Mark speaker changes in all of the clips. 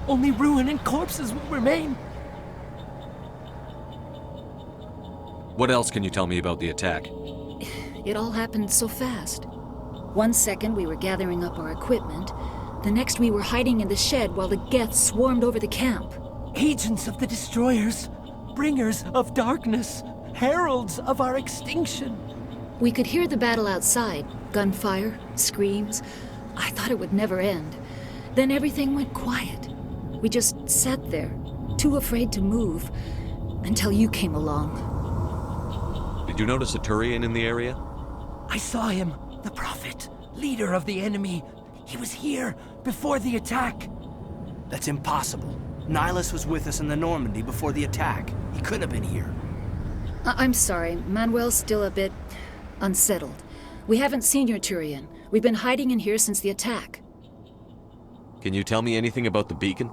Speaker 1: Only ruin and corpses will remain.
Speaker 2: What else can you tell me about the attack?
Speaker 3: It all happened so fast. One second we were gathering up our equipment. The next we were hiding in the shed while the Geth swarmed over the camp.
Speaker 1: Agents of the Destroyers, bringers of darkness, heralds of our extinction.
Speaker 3: We could hear the battle outside. Gunfire, screams. I thought it would never end. Then everything went quiet. We just sat there, too afraid to move, until you came along.
Speaker 2: Did you notice a Turian in the area?
Speaker 1: I saw him, the Prophet, leader of the enemy. He was here before the attack.
Speaker 4: That's impossible. Nihilus was with us in the Normandy before the attack. He couldn't have been here.
Speaker 3: I'm sorry, Manuel's still a bit unsettled. We haven't seen your Turian. We've been hiding in here since the attack.
Speaker 2: Can you tell me anything about the beacon?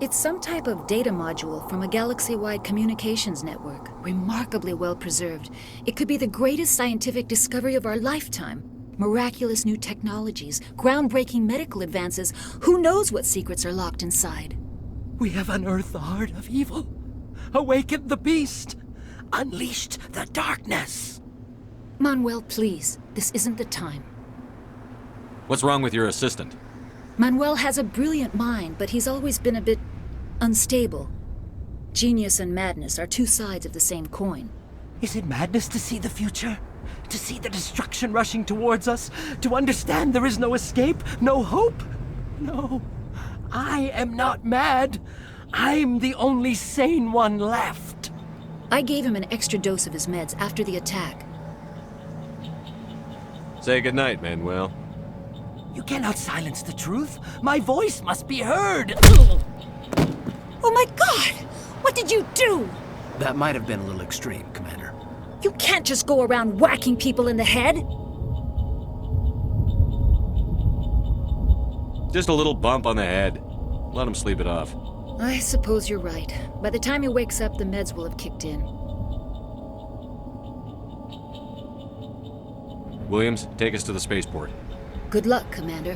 Speaker 3: It's some type of data module from a galaxy-wide communications network, remarkably well preserved. It could be the greatest scientific discovery of our lifetime. Miraculous new technologies, groundbreaking medical advances. Who knows what secrets are locked inside?
Speaker 1: We have unearthed the heart of evil, awakened the beast, unleashed the darkness.
Speaker 3: Manuel, please, this isn't the time.
Speaker 2: What's wrong with your assistant?
Speaker 3: Manuel has a brilliant mind, but he's always been a bit unstable. Genius and madness are two sides of the same coin.
Speaker 1: Is it madness to see the future? To see the destruction rushing towards us? To understand there is no escape, no hope? No, I am not mad. I'm the only sane one left.
Speaker 3: I gave him an extra dose of his meds after the attack.
Speaker 2: Say goodnight, Manuel.
Speaker 1: You cannot silence the truth. My voice must be heard.
Speaker 3: Oh my God! What did you do?
Speaker 4: That might have been a little extreme, Commander.
Speaker 3: You can't just go around whacking people in the head.
Speaker 2: Just a little bump on the head. Let him sleep it off.
Speaker 3: I suppose you're right. By the time he wakes up, the meds will have kicked in.
Speaker 2: Williams, take us to the spaceport.
Speaker 3: Good luck, Commander.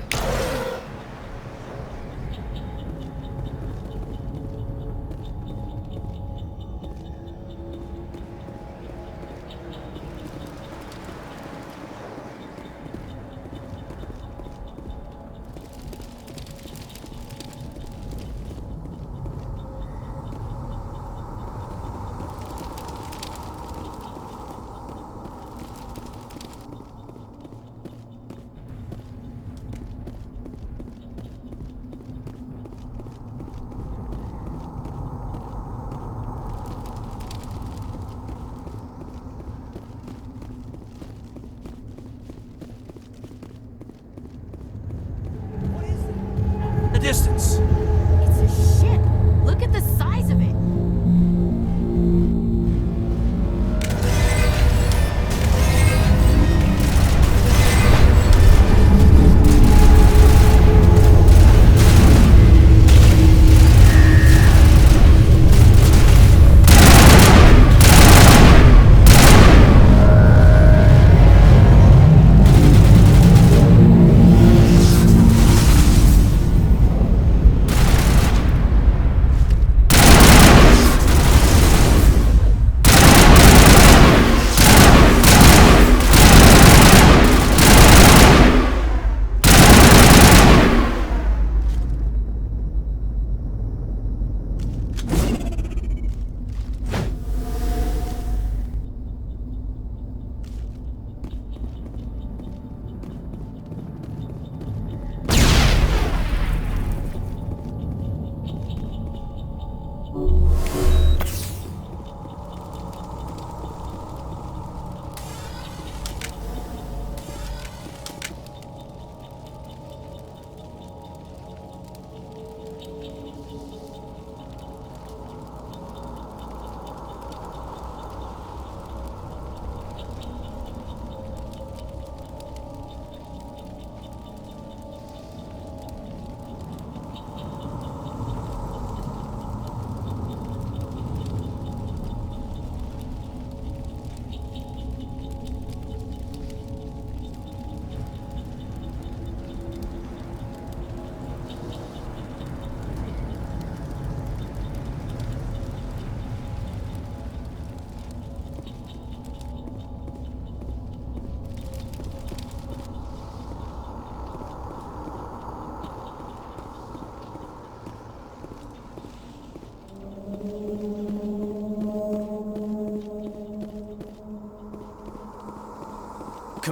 Speaker 4: The distance!
Speaker 5: It's a ship. Look at the size of it.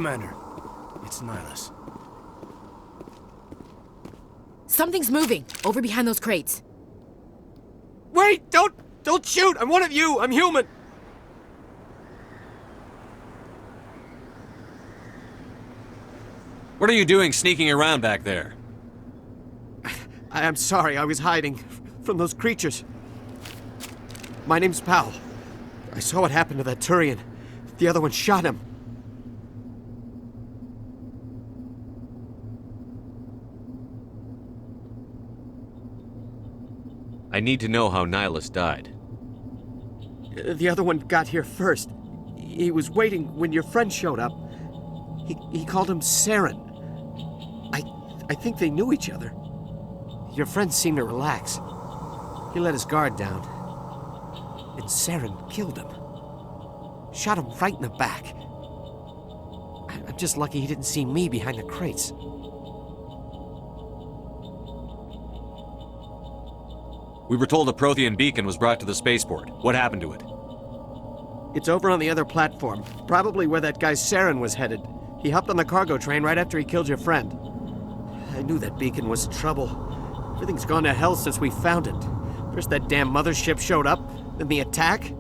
Speaker 4: Commander. It's Nihilus.
Speaker 5: Something's moving over behind those crates.
Speaker 1: Wait! Don't shoot! I'm one of you! I'm human!
Speaker 2: What are you doing sneaking around back there?
Speaker 1: I'm sorry, I was hiding from those creatures. My name's Powell. I saw what happened to that Turian. The other one shot him.
Speaker 2: I need to know how Nihilus died.
Speaker 1: The other one got here first. He was waiting when your friend showed up. He called him Saren. I think they knew each other. Your friend seemed to relax. He let his guard down. And Saren killed him. Shot him right in the back. I'm just lucky he didn't see me behind the crates.
Speaker 2: We were told a Prothean beacon was brought to the spaceport. What happened to it?
Speaker 1: It's over on the other platform. Probably where that guy Saren was headed. He hopped on the cargo train right after he killed your friend. I knew that beacon was trouble. Everything's gone to hell since we found it. First that damn mothership showed up, then the attack.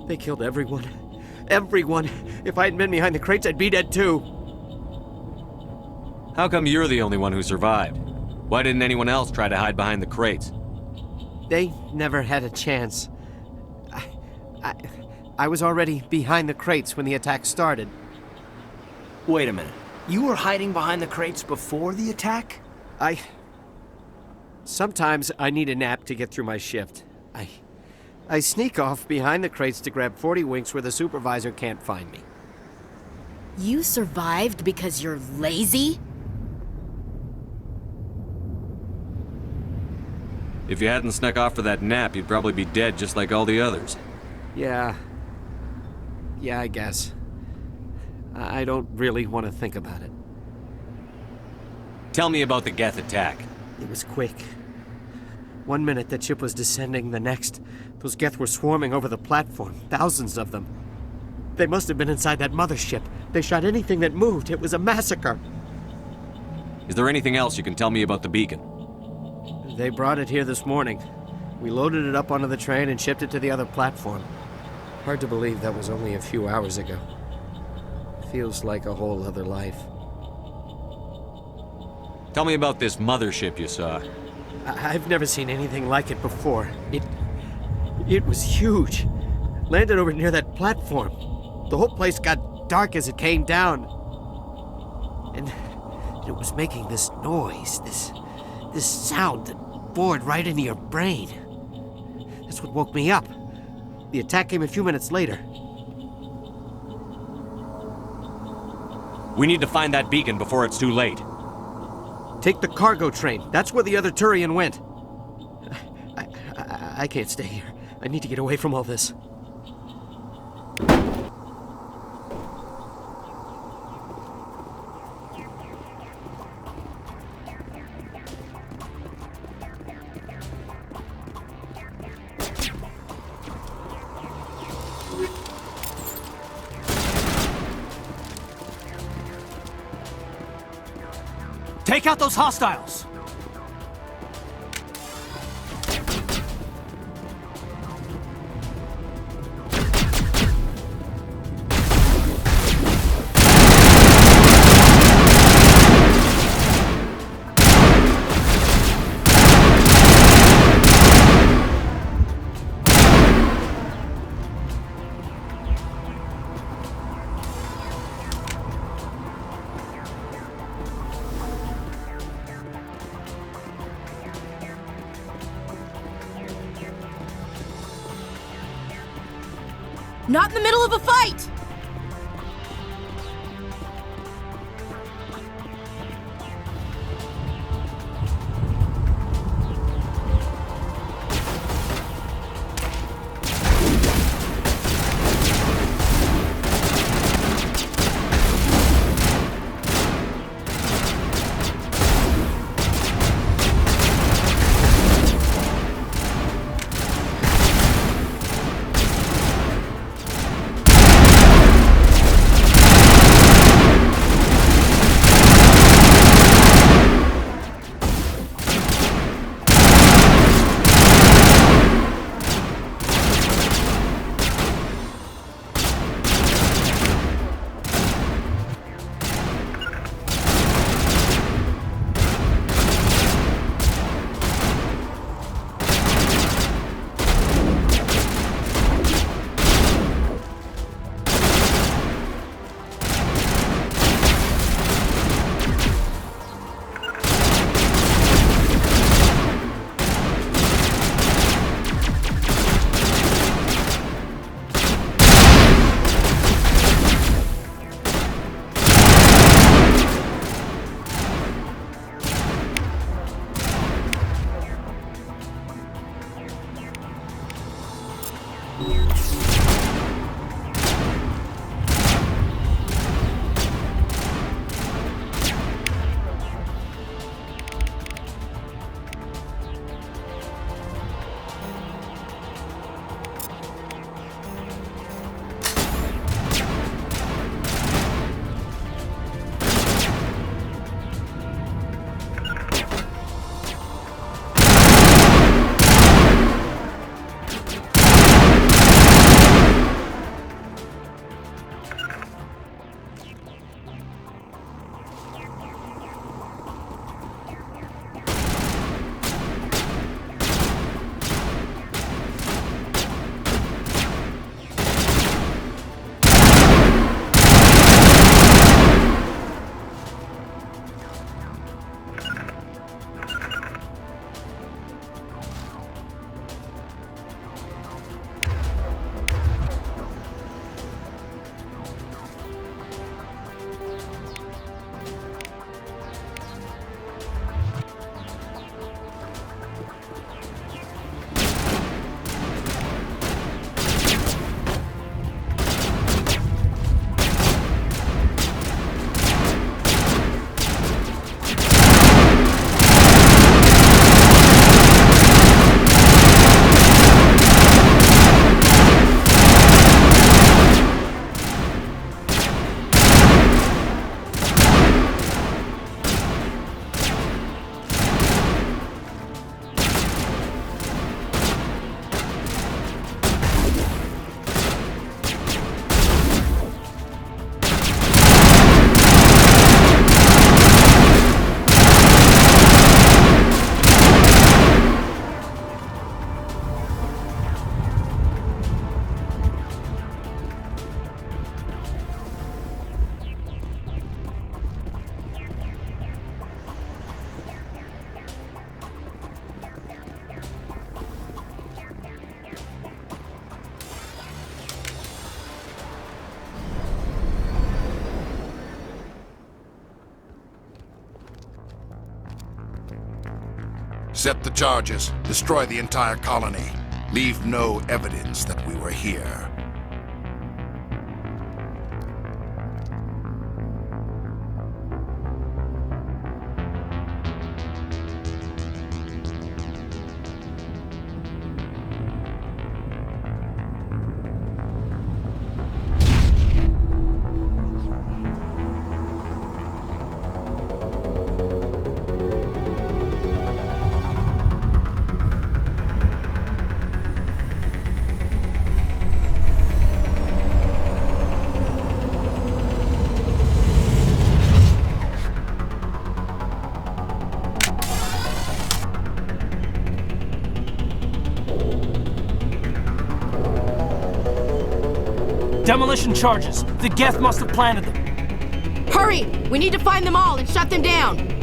Speaker 1: They killed everyone. Everyone! If I hadn't been behind the crates, I'd be dead too.
Speaker 2: How come you're the only one who survived? Why didn't anyone else try to hide behind the crates?
Speaker 1: They never had a chance. I was already behind the crates when the attack started.
Speaker 4: Wait a minute. You were hiding behind the crates before the attack?
Speaker 1: Sometimes I need a nap to get through my shift. I sneak off behind the crates to grab 40 winks where the supervisor can't find me.
Speaker 5: You survived because you're lazy?
Speaker 2: If you hadn't snuck off for that nap, you'd probably be dead just like all the others.
Speaker 1: Yeah, I guess. I don't really want to think about it.
Speaker 2: Tell me about the Geth attack.
Speaker 1: It was quick. 1 minute the ship was descending, the next, those Geth were swarming over the platform, thousands of them. They must have been inside that mothership. They shot anything that moved. It was a massacre.
Speaker 2: Is there anything else you can tell me about the beacon?
Speaker 1: They brought it here this morning. We loaded it up onto the train and shipped it to the other platform. Hard to believe that was only a few hours ago. Feels like a whole other life.
Speaker 2: Tell me about this mothership you saw.
Speaker 1: I've never seen anything like it before. It was huge. Landed over near that platform. The whole place got dark as it came down. And it was making this noise, this sound that bored right into your brain. That's what woke me up. The attack came a few minutes later.
Speaker 2: We need to find that beacon before it's too late.
Speaker 1: Take the cargo train. That's where the other Turian went. I can't stay here. I need to get away from all this.
Speaker 4: Take out those hostiles!
Speaker 5: Not in the middle of a fight!
Speaker 6: Set the charges. Destroy the entire colony. Leave no evidence that we were here.
Speaker 7: Demolition charges. The Geth must have planted them.
Speaker 5: Hurry! We need to find them all and shut them down!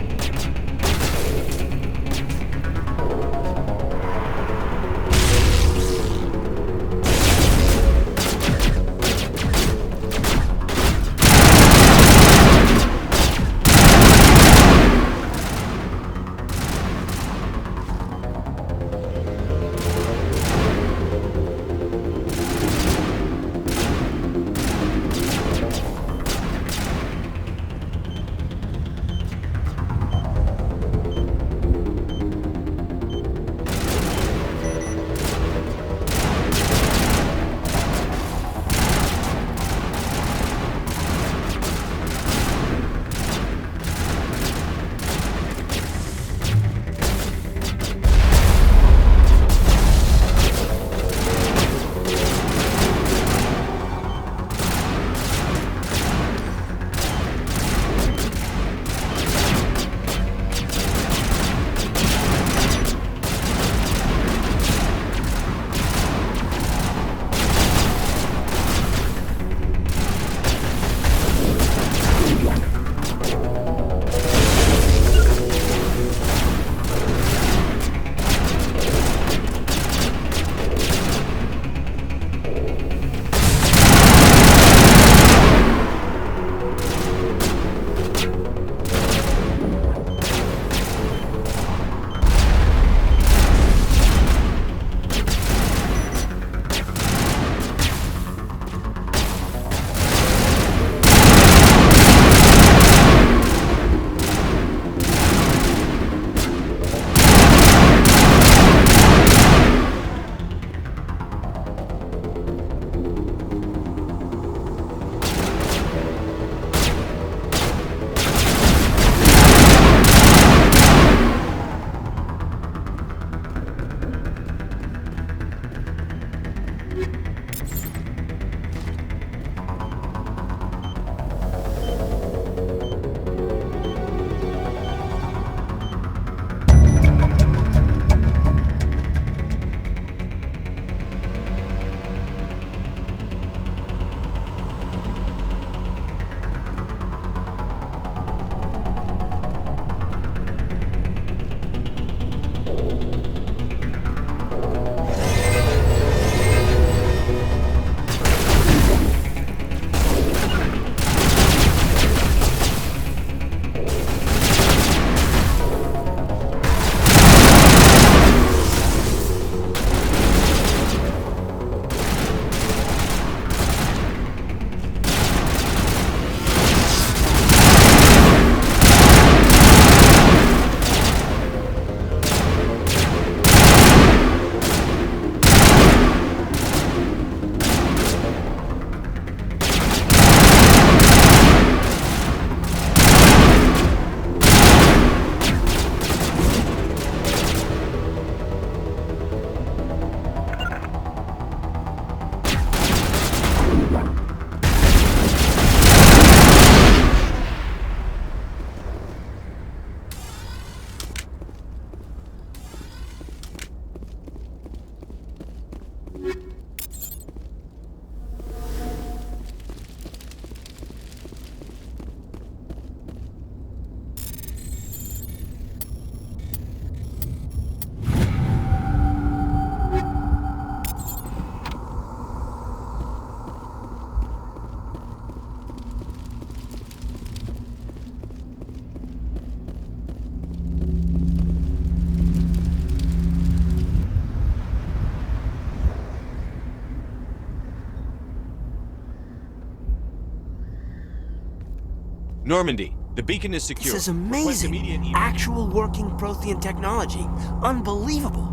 Speaker 2: Normandy, the beacon is secure.
Speaker 4: This is
Speaker 2: Request immediate
Speaker 4: amazing.
Speaker 2: evac.
Speaker 4: Actual working Prothean technology. Unbelievable.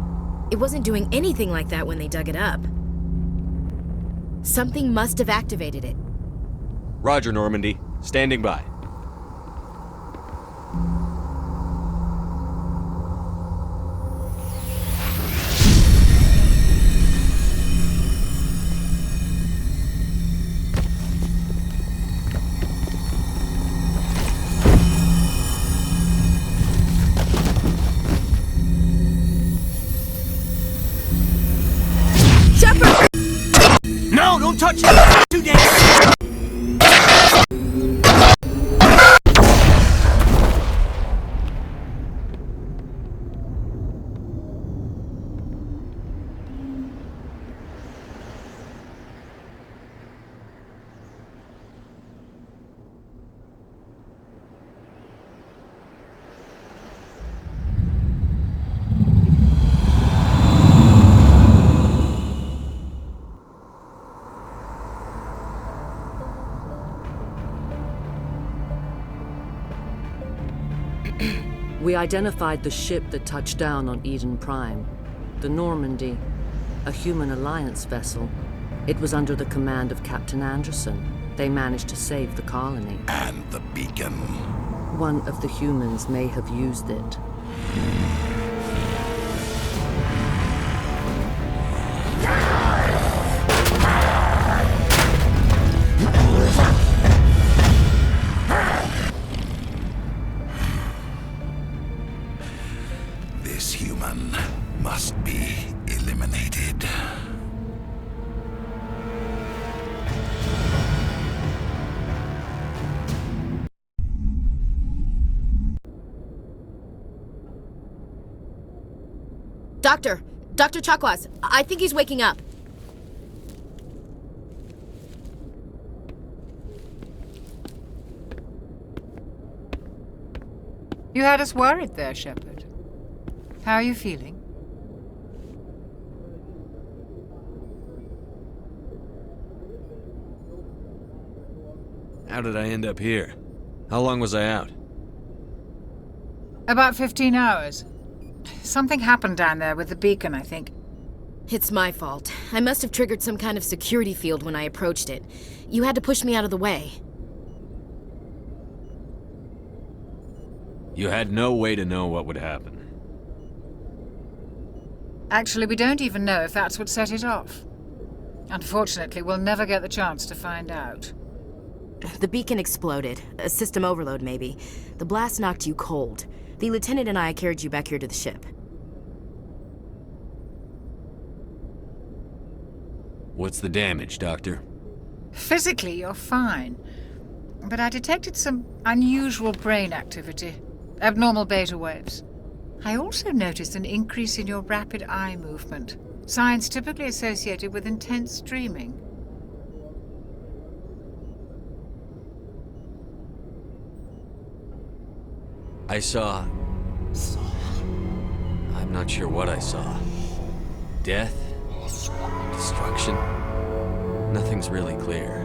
Speaker 5: It wasn't doing anything like that when they dug it up. Something must have activated it.
Speaker 2: Roger, Normandy. Standing by.
Speaker 4: No, don't touch it! Too dangerous!
Speaker 8: We identified the ship that touched down on Eden Prime, the Normandy, a human alliance vessel. It was under the command of Captain Anderson. They managed to save the colony.
Speaker 6: And the beacon.
Speaker 8: One of the humans may have used it.
Speaker 6: This human must be eliminated.
Speaker 5: Dr. Chakwas, I think he's waking up.
Speaker 9: You had us worried there, Shepard. How are you feeling?
Speaker 2: How did I end up here? How long was I out?
Speaker 9: About 15 hours. Something happened down there with the beacon, I think.
Speaker 5: It's my fault. I must have triggered some kind of security field when I approached it. You had to push me out of the way.
Speaker 2: You had no way to know what would happen.
Speaker 9: Actually, we don't even know if that's what set it off. Unfortunately, we'll never get the chance to find out.
Speaker 5: The beacon exploded. A system overload, maybe. The blast knocked you cold. The lieutenant and I carried you back here to the ship.
Speaker 2: What's the damage, Doctor?
Speaker 9: Physically, you're fine. But I detected some unusual brain activity. Abnormal beta waves. I also noticed an increase in your rapid eye movement. Signs typically associated with intense dreaming.
Speaker 2: I saw... I'm not sure what I saw. Death? Destruction? Nothing's really clear.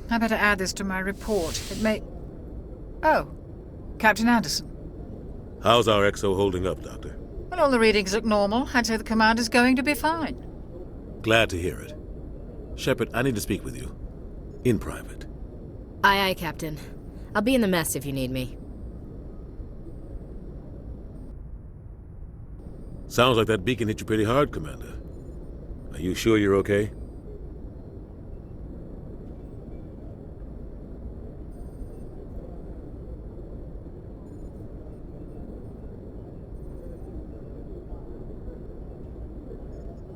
Speaker 9: I better add this to my report. It may... Oh, Captain Anderson.
Speaker 10: How's our XO holding up, Doctor?
Speaker 9: Well, all the readings look normal. I'd say the commander's going to be fine.
Speaker 10: Glad to hear it. Shepard, I need to speak with you. In private.
Speaker 5: Aye, Captain. I'll be in the mess if you need me.
Speaker 10: Sounds like that beacon hit you pretty hard, Commander. Are you sure you're okay?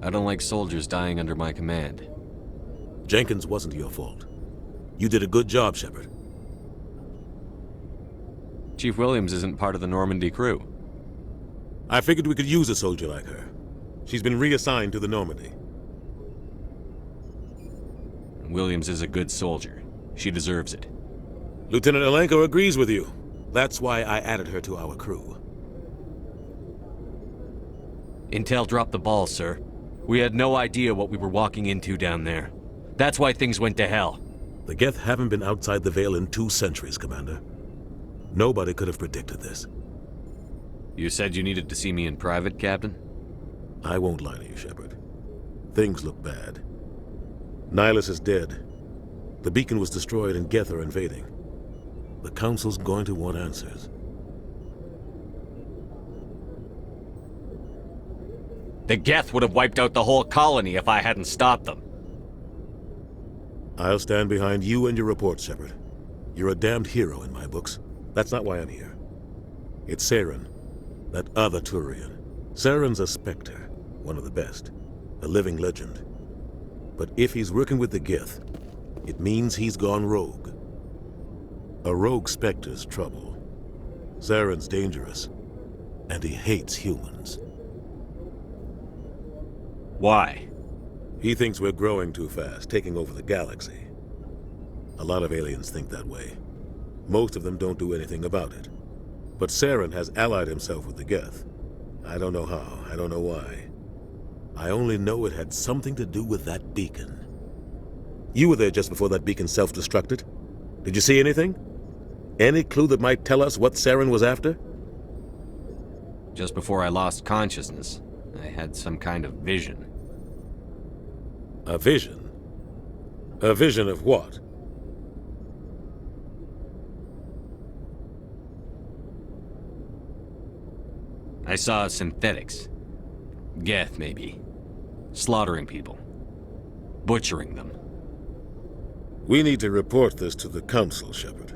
Speaker 2: I don't like soldiers dying under my command.
Speaker 10: Jenkins wasn't your fault. You did a good job, Shepard.
Speaker 2: Chief Williams isn't part of the Normandy crew.
Speaker 10: I figured we could use a soldier like her. She's been reassigned to the Normandy.
Speaker 2: Williams is a good soldier. She deserves it.
Speaker 10: Lieutenant Alenko agrees with you. That's why I added her to our crew.
Speaker 2: Intel dropped the ball, sir. We had no idea what we were walking into down there. That's why things went to hell.
Speaker 10: The Geth haven't been outside the Veil in 2 centuries, Commander. Nobody could have predicted this.
Speaker 2: You said you needed to see me in private, Captain?
Speaker 10: I won't lie to you, Shepard. Things look bad. Nihilus is dead. The beacon was destroyed and Geth are invading. The Council's going to want answers.
Speaker 2: The Geth would have wiped out the whole colony if I hadn't stopped them.
Speaker 10: I'll stand behind you and your reports, Shepard. You're a damned hero in my books. That's not why I'm here. It's Saren, that other Turian. Saren's a Spectre, one of the best, a living legend. But if he's working with the Geth, it means he's gone rogue. A rogue Spectre's trouble. Saren's dangerous, and he hates humans.
Speaker 2: Why?
Speaker 10: He thinks we're growing too fast, taking over the galaxy. A lot of aliens think that way. Most of them don't do anything about it. But Saren has allied himself with the Geth. I don't know how, I don't know why. I only know it had something to do with that beacon. You were there just before that beacon self-destructed. Did you see anything? Any clue that might tell us what Saren was after?
Speaker 2: Just before I lost consciousness, I had some kind of vision.
Speaker 10: A vision? A vision of what?
Speaker 2: I saw synthetics. Geth, maybe. Slaughtering people. Butchering them.
Speaker 10: We need to report this to the Council, Shepard.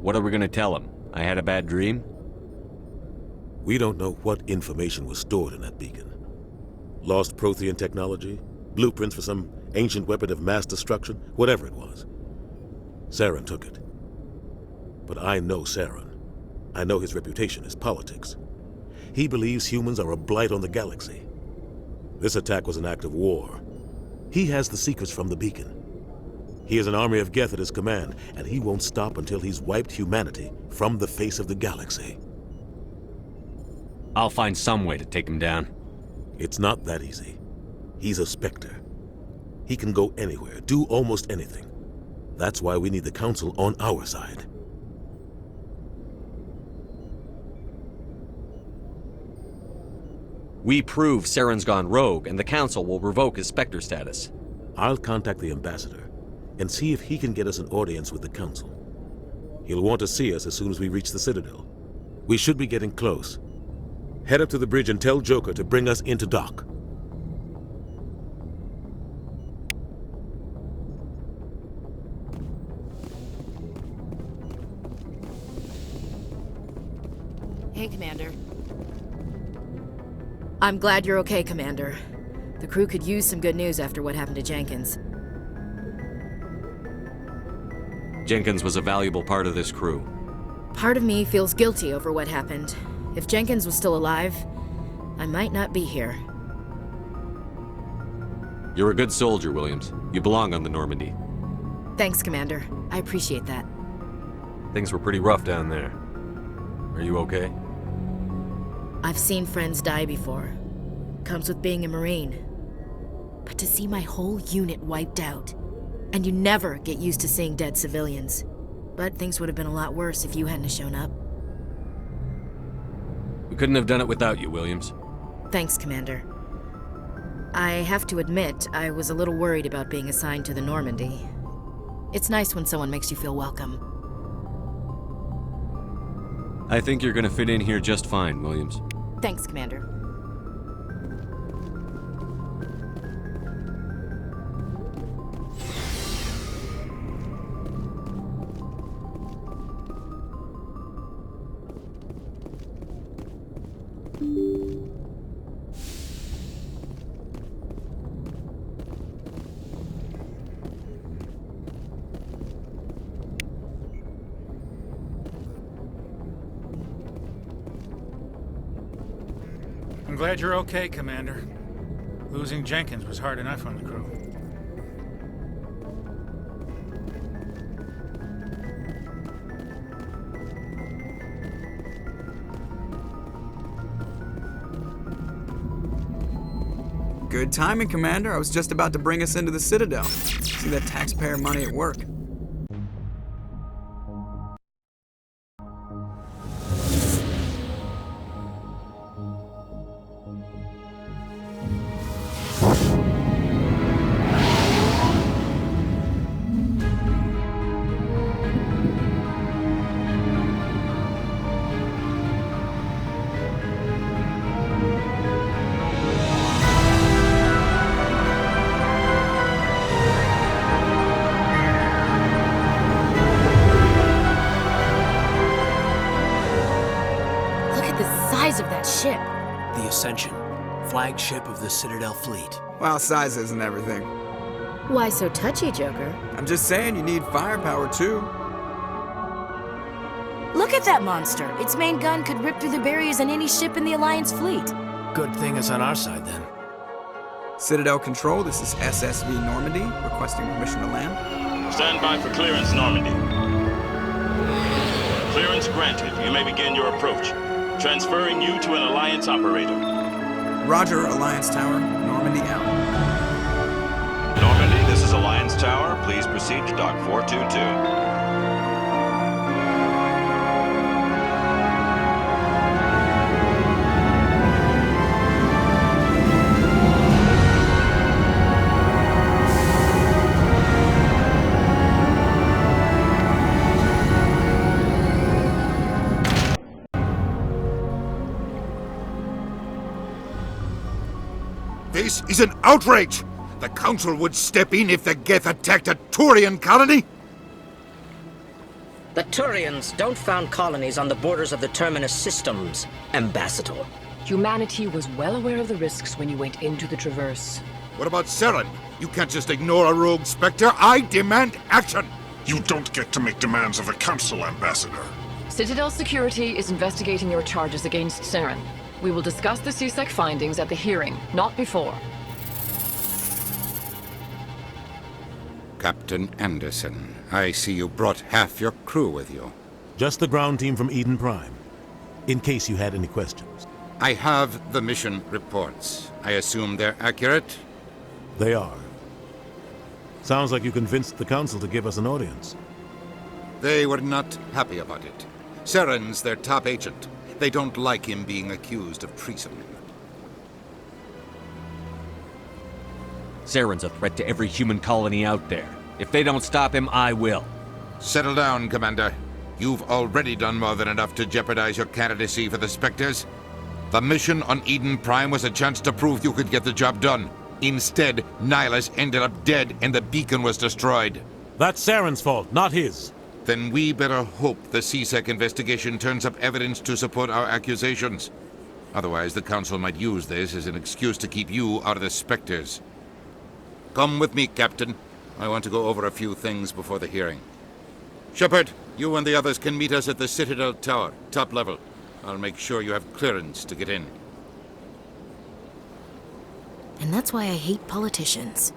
Speaker 2: What are we gonna tell them? I had a bad dream?
Speaker 10: We don't know what information was stored in that beacon. Lost Prothean technology? Blueprints for some ancient weapon of mass destruction? Whatever it was. Saren took it. But I know Saren. I know his reputation is politics. He believes humans are a blight on the galaxy. This attack was an act of war. He has the secrets from the beacon. He has an army of Geth at his command, and he won't stop until he's wiped humanity from the face of the galaxy.
Speaker 2: I'll find some way to take him down.
Speaker 10: It's not that easy. He's a Spectre. He can go anywhere, do almost anything. That's why we need the Council on our side.
Speaker 2: We prove Saren's gone rogue, and the Council will revoke his Spectre status.
Speaker 10: I'll contact the Ambassador and see if he can get us an audience with the Council. He'll want to see us as soon as we reach the Citadel. We should be getting close. Head up to the bridge and tell Joker to bring us into dock.
Speaker 5: Hey, Commander. I'm glad you're okay, Commander. The crew could use some good news after what happened to Jenkins.
Speaker 2: Jenkins was a valuable part of this crew.
Speaker 5: Part of me feels guilty over what happened. If Jenkins was still alive, I might not be here.
Speaker 2: You're a good soldier, Williams. You belong on the Normandy.
Speaker 5: Thanks, Commander. I appreciate that.
Speaker 2: Things were pretty rough down there. Are you okay?
Speaker 5: I've seen friends die before. Comes with being a Marine. But to see my whole unit wiped out, and you never get used to seeing dead civilians. But things would have been a lot worse if you hadn't shown up.
Speaker 2: We couldn't have done it without you, Williams.
Speaker 5: Thanks, Commander. I have to admit, I was a little worried about being assigned to the Normandy. It's nice when someone makes you feel welcome.
Speaker 2: I think you're gonna fit in here just fine, Williams.
Speaker 5: Thanks, Commander.
Speaker 11: I'm glad you're okay, Commander. Losing Jenkins was hard enough on the crew.
Speaker 12: Good timing, Commander. I was just about to bring us into the Citadel. See that taxpayer money at work.
Speaker 5: Of that ship.
Speaker 4: The Ascension, flagship of the Citadel fleet.
Speaker 12: Well, size isn't everything.
Speaker 5: Why so touchy, Joker?
Speaker 12: I'm just saying you need firepower too.
Speaker 5: Look at that monster. Its main gun could rip through the barriers in any ship in the Alliance fleet.
Speaker 4: Good thing it's on our side then.
Speaker 12: Citadel Control, this is SSV Normandy, requesting permission to land.
Speaker 13: Stand by for clearance, Normandy. Clearance granted. You may begin your approach. Transferring you to an Alliance operator.
Speaker 12: Roger, Alliance Tower. Normandy out.
Speaker 13: Normandy, this is Alliance Tower. Please proceed to Dock 422.
Speaker 6: This is an outrage! The Council would step in if the Geth attacked a Turian colony?
Speaker 14: The Turians don't found colonies on the borders of the Terminus systems, Ambassador.
Speaker 15: Humanity was well aware of the risks when you went into the Traverse.
Speaker 6: What about Saren? You can't just ignore a rogue Spectre. I demand action!
Speaker 16: You don't get to make demands of a Council, Ambassador.
Speaker 15: Citadel Security is investigating your charges against Saren. We will discuss the CSEC findings at the hearing, not before.
Speaker 6: Captain Anderson, I see you brought half your crew with you.
Speaker 10: Just the ground team from Eden Prime, in case you had any questions.
Speaker 6: I have the mission reports. I assume they're accurate?
Speaker 10: They are. Sounds like you convinced the Council to give us an audience.
Speaker 6: They were not happy about it. Saren's their top agent. They don't like him being accused of treason.
Speaker 2: Saren's a threat to every human colony out there. If they don't stop him, I will.
Speaker 6: Settle down, Commander. You've already done more than enough to jeopardize your candidacy for the Spectres. The mission on Eden Prime was a chance to prove you could get the job done. Instead, Nihilus ended up dead and the beacon was destroyed.
Speaker 10: That's Saren's fault, not his.
Speaker 6: Then we better hope the CSEC investigation turns up evidence to support our accusations. Otherwise, the Council might use this as an excuse to keep you out of the Spectres. Come with me, Captain. I want to go over a few things before the hearing. Shepard, you and the others can meet us at the Citadel Tower, top level. I'll make sure you have clearance to get in.
Speaker 5: And that's why I hate politicians.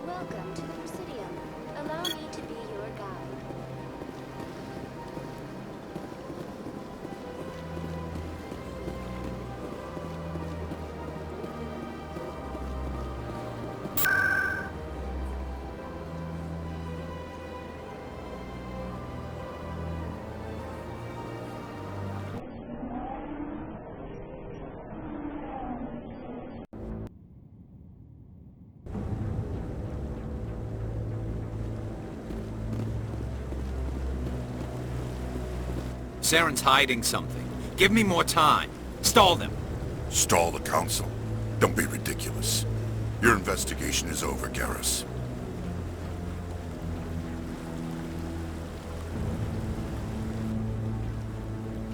Speaker 17: Welcome to the Presidium. Allow me to be your guide.
Speaker 18: Saren's hiding something. Give me more time. Stall them.
Speaker 16: Stall the Council? Don't be ridiculous. Your investigation is over, Garrus.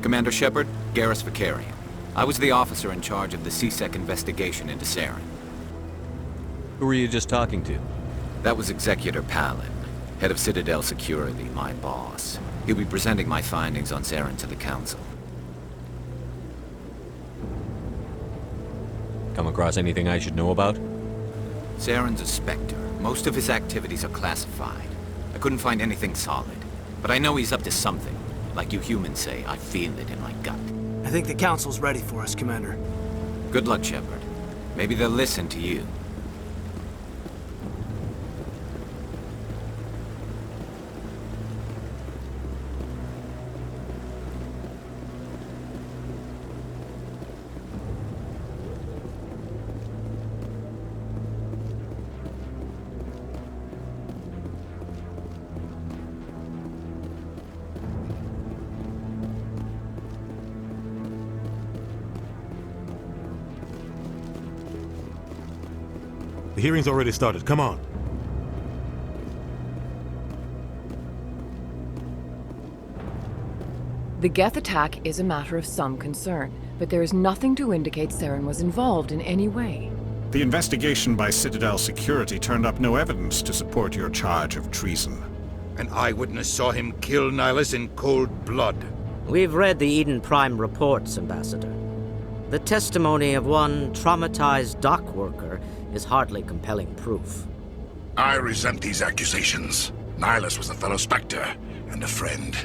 Speaker 18: Commander Shepard, Garrus Vakarian. I was the officer in charge of the C-Sec investigation into Saren.
Speaker 2: Who were you just talking to?
Speaker 18: That was Executor Palin, head of Citadel Security, my boss. He'll be presenting my findings on Saren to the Council.
Speaker 2: Come across anything I should know about?
Speaker 18: Saren's a Spectre. Most of his activities are classified. I couldn't find anything solid. But I know he's up to something. Like you humans say, I feel it in my gut.
Speaker 4: I think the Council's ready for us, Commander.
Speaker 18: Good luck, Shepard. Maybe they'll listen to you.
Speaker 10: The hearing's already started. Come on.
Speaker 15: The Geth attack is a matter of some concern, but there is nothing to indicate Saren was involved in any way.
Speaker 16: The investigation by Citadel Security turned up no evidence to support your charge of treason.
Speaker 6: An eyewitness saw him kill Nihilus in cold blood.
Speaker 14: We've read the Eden Prime reports, Ambassador. The testimony of one traumatized dock worker is hardly compelling proof.
Speaker 16: I resent these accusations. Nihilus was a fellow Spectre and a friend.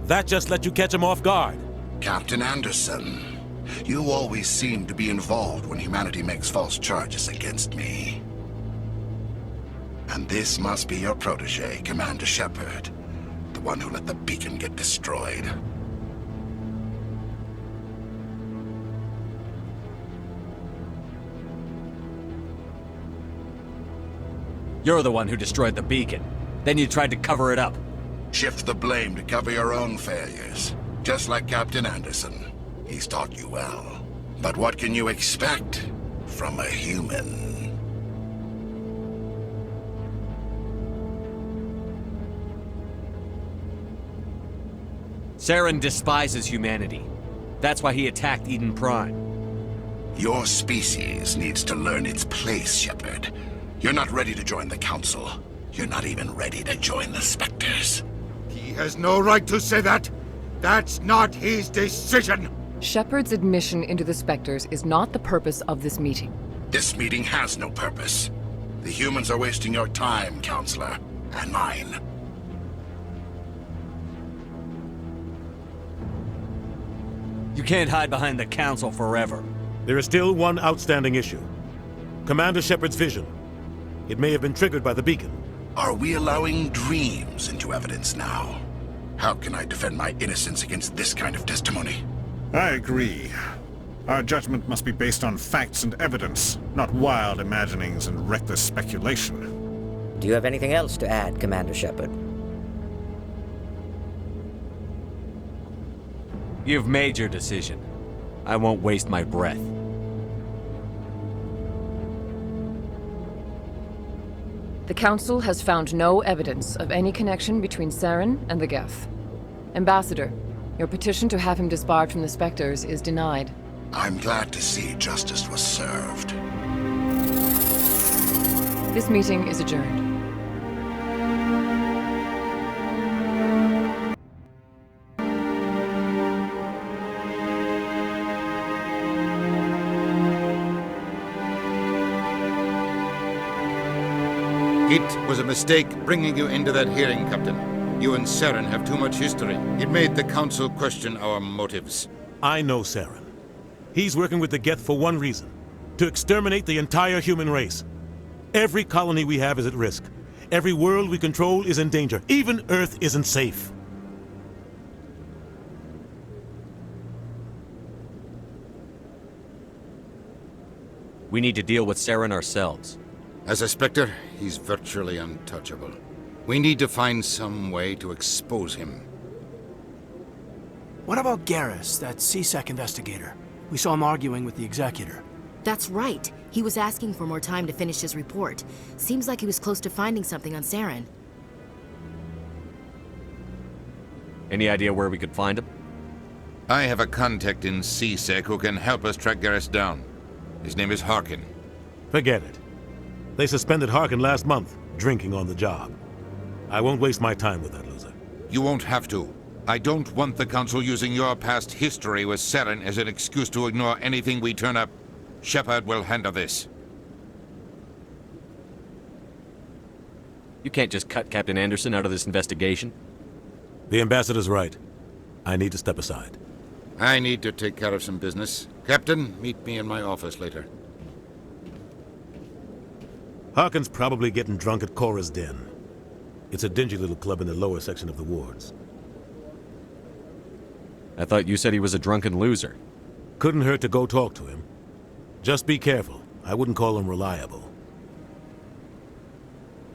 Speaker 10: That just let you catch him off guard.
Speaker 16: Captain Anderson, you always seem to be involved when humanity makes false charges against me. And this must be your protege, Commander Shepard, the one who let the beacon get destroyed.
Speaker 2: You're the one who destroyed the beacon. Then you tried to cover it up.
Speaker 16: Shift the blame to cover your own failures. Just like Captain Anderson. He's taught you well. But what can you expect from a human?
Speaker 2: Saren despises humanity. That's why he attacked Eden Prime.
Speaker 16: Your species needs to learn its place, Shepard. You're not ready to join the Council. You're not even ready to join the Spectres.
Speaker 6: He has no right to say that. That's not his decision.
Speaker 15: Shepard's admission into the Spectres is not the purpose of this meeting.
Speaker 16: This meeting has no purpose. The humans are wasting your time, Counselor, and mine.
Speaker 2: You can't hide behind the Council forever.
Speaker 10: There is still one outstanding issue. Commander Shepard's vision. It may have been triggered by the beacon.
Speaker 16: Are we allowing dreams into evidence now? How can I defend my innocence against this kind of testimony?
Speaker 11: I agree. Our judgment must be based on facts and evidence, not wild imaginings and reckless speculation.
Speaker 14: Do you have anything else to add, Commander Shepard?
Speaker 2: You've made your decision. I won't waste my breath.
Speaker 15: The Council has found no evidence of any connection between Saren and the Geth. Ambassador, your petition to have him disbarred from the Spectres is denied.
Speaker 16: I'm glad to see justice was served.
Speaker 15: This meeting is adjourned.
Speaker 6: It was a mistake bringing you into that hearing, Captain. You and Saren have too much history. It made the Council question our motives.
Speaker 10: I know Saren. He's working with the Geth for one reason. To exterminate the entire human race. Every colony we have is at risk. Every world we control is in danger. Even Earth isn't safe.
Speaker 2: We need to deal with Saren ourselves.
Speaker 6: As a Spectre, he's virtually untouchable. We need to find some way to expose him.
Speaker 19: What about Garrus, that CSEC investigator? We saw him arguing with the executor.
Speaker 5: That's right. He was asking for more time to finish his report. Seems like he was close to finding something on Saren.
Speaker 2: Any idea where we could find him?
Speaker 6: I have a contact in CSEC who can help us track Garrus down. His name is Harkin.
Speaker 10: Forget it. They suspended Harkin last month, drinking on the job. I won't waste my time with that loser.
Speaker 6: You won't have to. I don't want the Council using your past history with Saren as an excuse to ignore anything we turn up. Shepard will handle this.
Speaker 2: You can't just cut Captain Anderson out of this investigation.
Speaker 10: The ambassador's right. I need to step aside.
Speaker 6: I need to take care of some business. Captain, meet me in my office later.
Speaker 10: Harkin's probably getting drunk at Cora's Den. It's a dingy little club in the lower section of the wards.
Speaker 2: I thought you said he was a drunken loser.
Speaker 10: Couldn't hurt to go talk to him. Just be careful. I wouldn't call him reliable.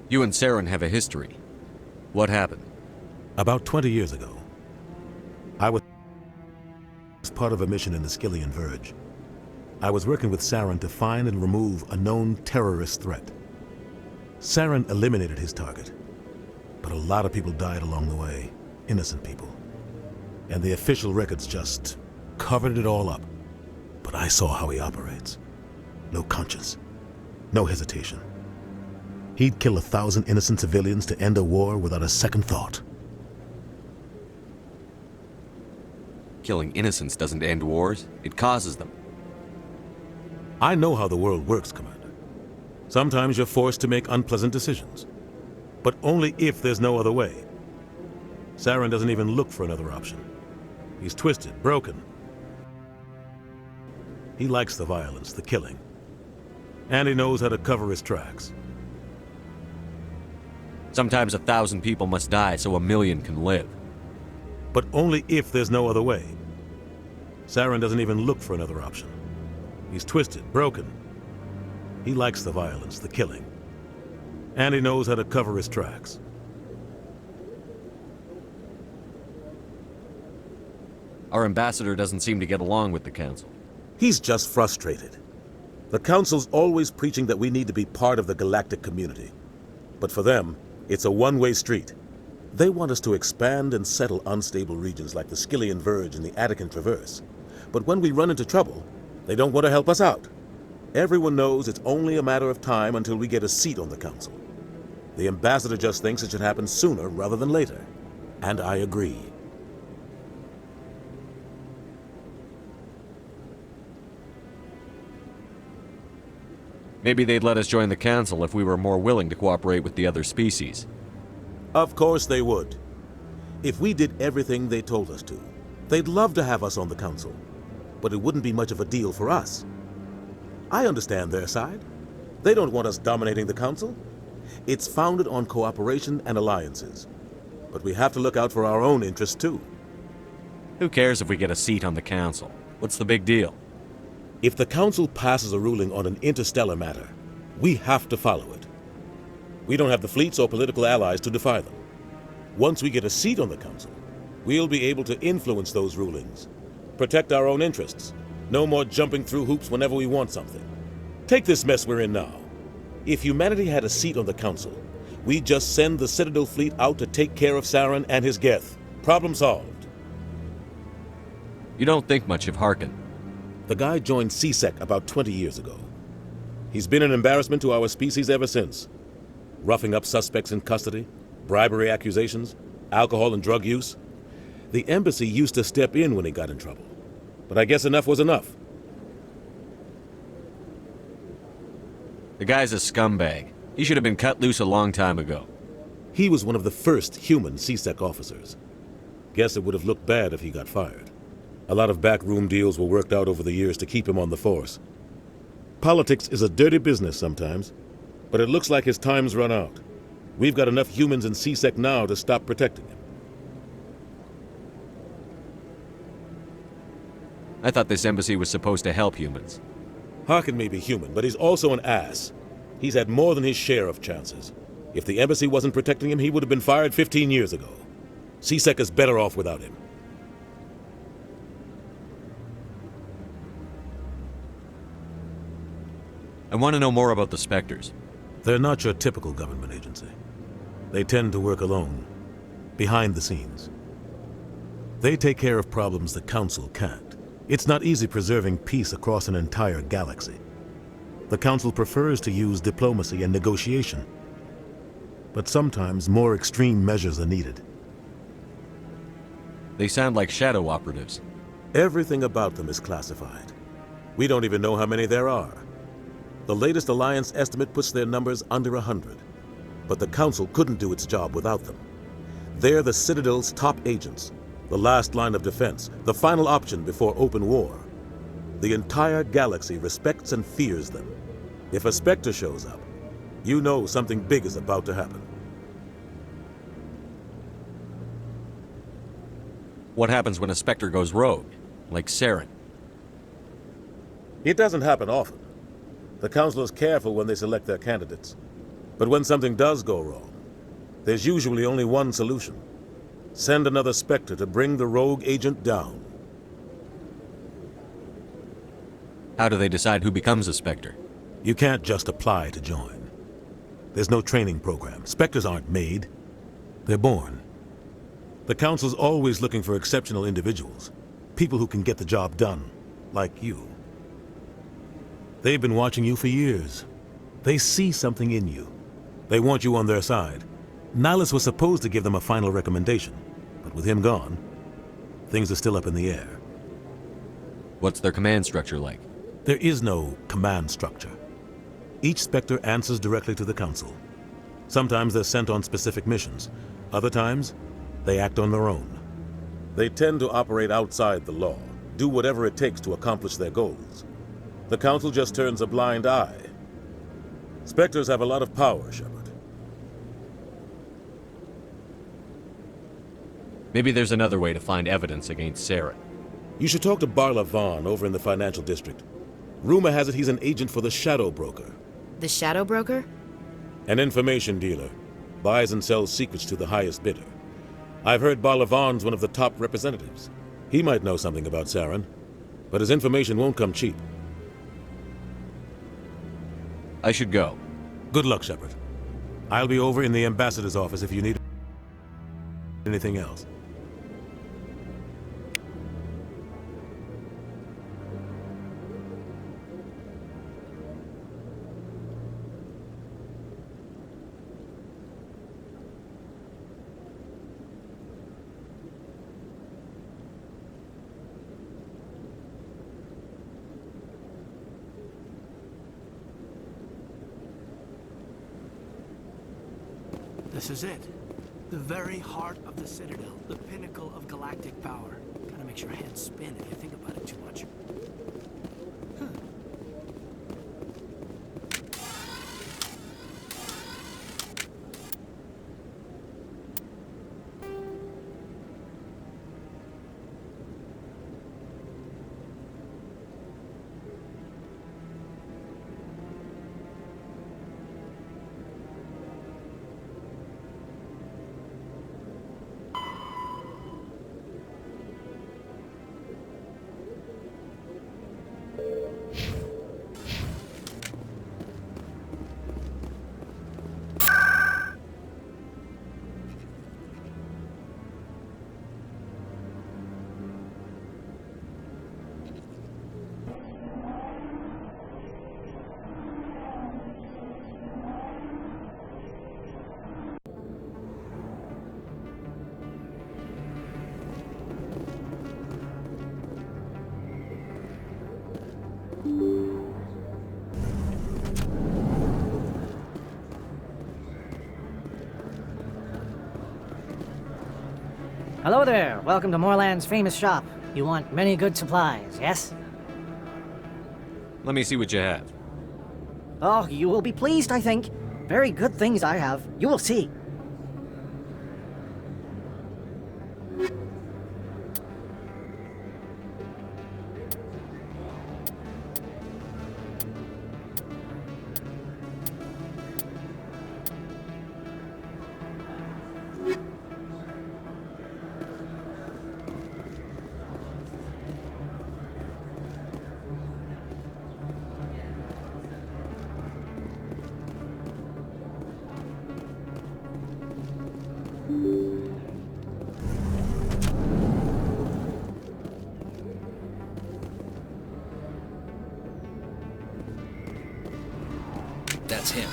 Speaker 2: You and Saren have a history. What happened?
Speaker 10: About 20 years ago, I was part of a mission in the Skillian Verge. I was working with Saren to find and remove a known terrorist threat. Saren eliminated his target, but a lot of people died along the way, innocent people. And the official records just covered it all up. But I saw how he operates. No conscience, no hesitation. He'd kill 1,000 innocent civilians to end a war without a second thought.
Speaker 2: Killing innocents doesn't end wars, it causes them.
Speaker 10: I know how the world works, Commander. Sometimes you're forced to make unpleasant decisions, but only if there's no other way. Saren doesn't even look for another option. He's twisted, broken. He likes the violence, the killing. And he knows how to cover his tracks.
Speaker 2: Sometimes 1,000 people must die so 1,000,000 can live.
Speaker 10: But only if there's no other way. Saren doesn't even look for another option. He's twisted, broken. He likes the violence, the killing. And he knows how to cover his tracks.
Speaker 2: Our ambassador doesn't seem to get along with the Council.
Speaker 10: He's just frustrated. The Council's always preaching that we need to be part of the galactic community. But for them, it's a one-way street. They want us to expand and settle unstable regions like the Skillian Verge and the Attican Traverse. But when we run into trouble, they don't want to help us out. Everyone knows it's only a matter of time until we get a seat on the Council. The ambassador just thinks it should happen sooner rather than later. And I agree.
Speaker 2: Maybe they'd let us join the Council if we were more willing to cooperate with the other species.
Speaker 10: Of course they would. If we did everything they told us to, they'd love to have us on the Council. But it wouldn't be much of a deal for us. I understand their side. They don't want us dominating the Council. It's founded on cooperation and alliances. But we have to look out for our own interests too.
Speaker 2: Who cares if we get a seat on the Council? What's the big deal?
Speaker 10: If the Council passes a ruling on an interstellar matter, we have to follow it. We don't have the fleets or political allies to defy them. Once we get a seat on the Council, we'll be able to influence those rulings, protect our own interests. No more jumping through hoops whenever we want something. Take this mess we're in now. If humanity had a seat on the Council, we'd just send the Citadel fleet out to take care of Saren and his Geth. Problem solved.
Speaker 2: You don't think much of Harkin.
Speaker 10: The guy joined CSEC about 20 years ago. He's been an embarrassment to our species ever since. Roughing up suspects in custody, bribery accusations, alcohol and drug use. The embassy used to step in when he got in trouble. But I guess enough was enough.
Speaker 2: The guy's a scumbag. He should have been cut loose a long time ago.
Speaker 10: He was one of the first human CSEC officers. Guess it would have looked bad if he got fired. A lot of backroom deals were worked out over the years to keep him on the force. Politics is a dirty business sometimes, but it looks like his time's run out. We've got enough humans in CSEC now to stop protecting him.
Speaker 2: I thought this embassy was supposed to help humans.
Speaker 10: Harkin may be human, but he's also an ass. He's had more than his share of chances. If the embassy wasn't protecting him, he would have been fired 15 years ago. CSEC is better off without him.
Speaker 2: I want to know more about the Spectres.
Speaker 10: They're not your typical government agency. They tend to work alone, behind the scenes. They take care of problems the Council can't. It's not easy preserving peace across an entire galaxy. The Council prefers to use diplomacy and negotiation. But sometimes more extreme measures are needed.
Speaker 2: They sound like shadow operatives.
Speaker 10: Everything about them is classified. We don't even know how many there are. The latest Alliance estimate puts their numbers under 100. But the Council couldn't do its job without them. They're the Citadel's top agents, the last line of defense, the final option before open war. The entire galaxy respects and fears them. If a Spectre shows up, you know something big is about to happen.
Speaker 2: What happens when a Spectre goes rogue, like Saren?
Speaker 10: It doesn't happen often. The Council is careful when they select their candidates. But when something does go wrong, there's usually only one solution. Send another Spectre to bring the rogue agent down.
Speaker 2: How do they decide who becomes a Spectre?
Speaker 10: You can't just apply to join. There's no training program. Spectres aren't made. They're born. The Council's always looking for exceptional individuals. People who can get the job done, like you. They've been watching you for years. They see something in you. They want you on their side. Nihilus was supposed to give them a final recommendation, but with him gone, things are still up in the air.
Speaker 2: What's their command structure like?
Speaker 10: There is no command structure. Each Spectre answers directly to the Council. Sometimes they're sent on specific missions. Other times, they act on their own. They tend to operate outside the law, do whatever it takes to accomplish their goals. The Council just turns a blind eye. Spectres have a lot of power, Shepard.
Speaker 2: Maybe there's another way to find evidence against Saren.
Speaker 10: You should talk to Barla Vaughn over in the Financial District. Rumor has it he's an agent for the Shadow Broker.
Speaker 5: The Shadow Broker?
Speaker 10: An information dealer. Buys and sells secrets to the highest bidder. I've heard Barla Vaughn's one of the top representatives. He might know something about Saren, but his information won't come cheap.
Speaker 2: I should go.
Speaker 10: Good luck, Shepard. I'll be over in the Ambassador's office if you need anything else.
Speaker 19: This is it. The very heart of the Citadel. The pinnacle of galactic power. Kinda makes your head spin if you think about it too much.
Speaker 20: Hello there. Welcome to Morland's famous shop. You want many good supplies, yes?
Speaker 2: Let me see what you have.
Speaker 20: Oh, you will be pleased, I think. Very good things I have. You will see.
Speaker 18: That's him.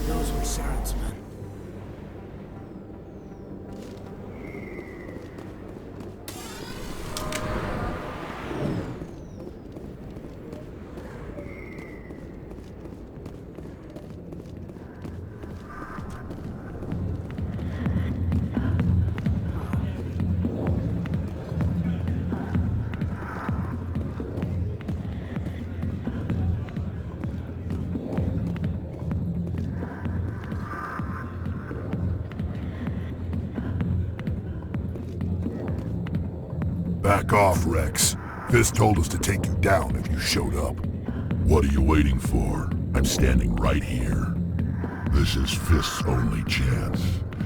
Speaker 19: Those were Saren's men.
Speaker 21: Back off, Rex. Fisk told us to take you down if you showed up. What are you waiting for? I'm standing right here. This is Fisk's only chance.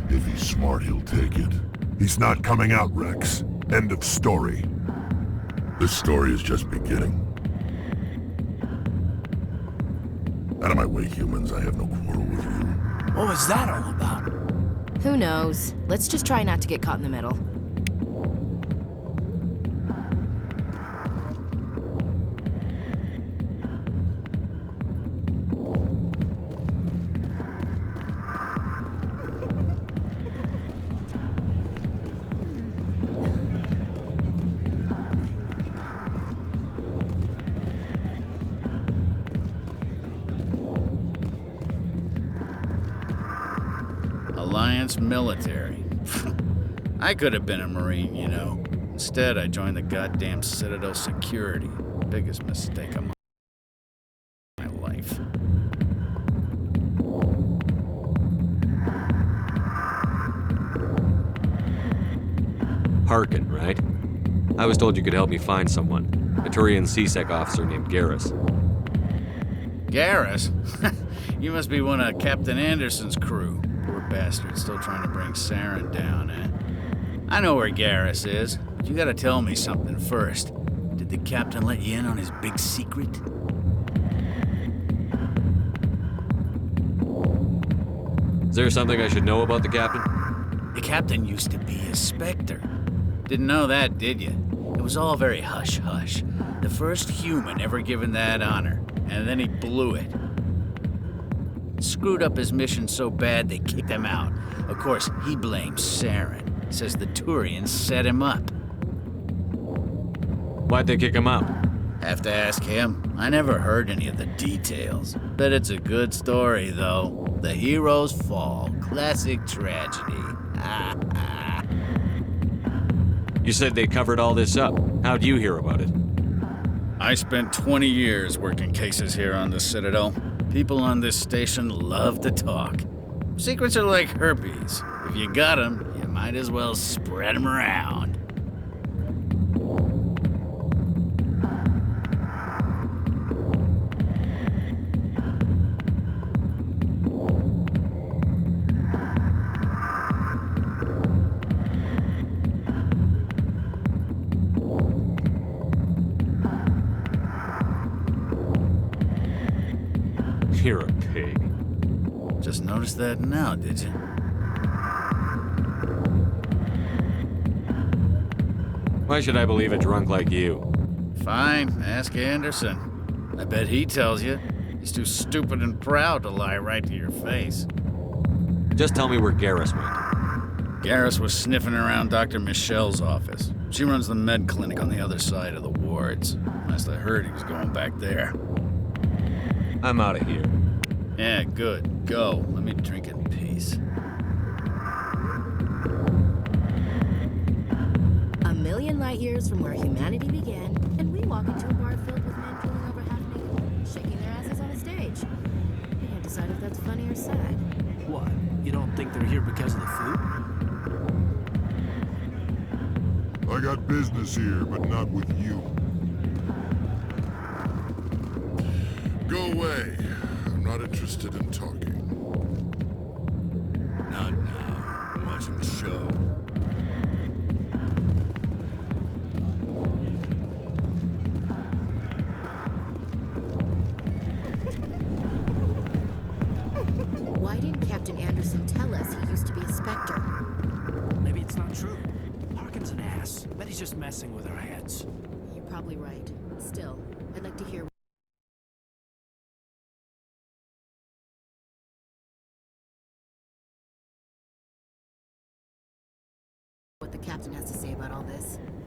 Speaker 21: If he's smart, he'll take it. He's not coming out, Rex. End of story. This story is just beginning. Out of my way, humans. I have no quarrel with you.
Speaker 19: What was that all about?
Speaker 5: Who knows? Let's just try not to get caught in the middle.
Speaker 22: Alliance military. I could have been a Marine, you know. Instead, I joined the goddamn Citadel security. Biggest mistake of my life.
Speaker 2: Harkin, right? I was told you could help me find someone. A Turian CSEC officer named Garrus.
Speaker 22: Garrus? You must be one of Captain Anderson's crew. Poor bastard, still trying to bring Saren down, eh? I know where Garrus is, but you gotta tell me something first. Did the captain let you in on his big secret?
Speaker 2: Is there something I should know about the captain?
Speaker 22: The captain used to be a Spectre. Didn't know that, did you? It was all very hush-hush. The first human ever given that honor, and then he blew it. Screwed up his mission so bad they kicked him out. Of course, he blames Saren. Says the Turians set him up.
Speaker 2: Why'd they kick him out?
Speaker 22: Have to ask him. I never heard any of the details. Bet it's a good story, though. The hero's fall. Classic tragedy.
Speaker 2: You said they covered all this up. How'd you hear about it?
Speaker 22: I spent 20 years working cases here on the Citadel. People on this station love to talk. Secrets are like herpes. If you got them, you might as well spread them around.
Speaker 2: You're a pig.
Speaker 22: Just noticed that now, did you?
Speaker 2: Why should I believe a drunk like you?
Speaker 22: Fine, ask Anderson. I bet he tells you. He's too stupid and proud to lie right to your face.
Speaker 2: Just tell me where Garrus went.
Speaker 22: Garrus was sniffing around Dr. Michelle's office. She runs the med clinic on the other side of the wards. Last I heard, he was going back there.
Speaker 2: I'm out of here.
Speaker 22: Yeah, good. Go. Let me drink in peace.
Speaker 5: A million light years from where humanity began, and we walk into a bar filled with men kneeling over half-naked, shaking their asses on a stage. We can't decide if that's funny or sad.
Speaker 19: What? You don't think they're here because of the food?
Speaker 21: I got business here, but not with you. Go away. I'm not interested in talking.
Speaker 22: Not now. I'm watching the show.
Speaker 19: Cern's an ass. Bet he's just messing with our heads.
Speaker 5: You're probably right. Still, I'd like to hear what the captain has to say about all this.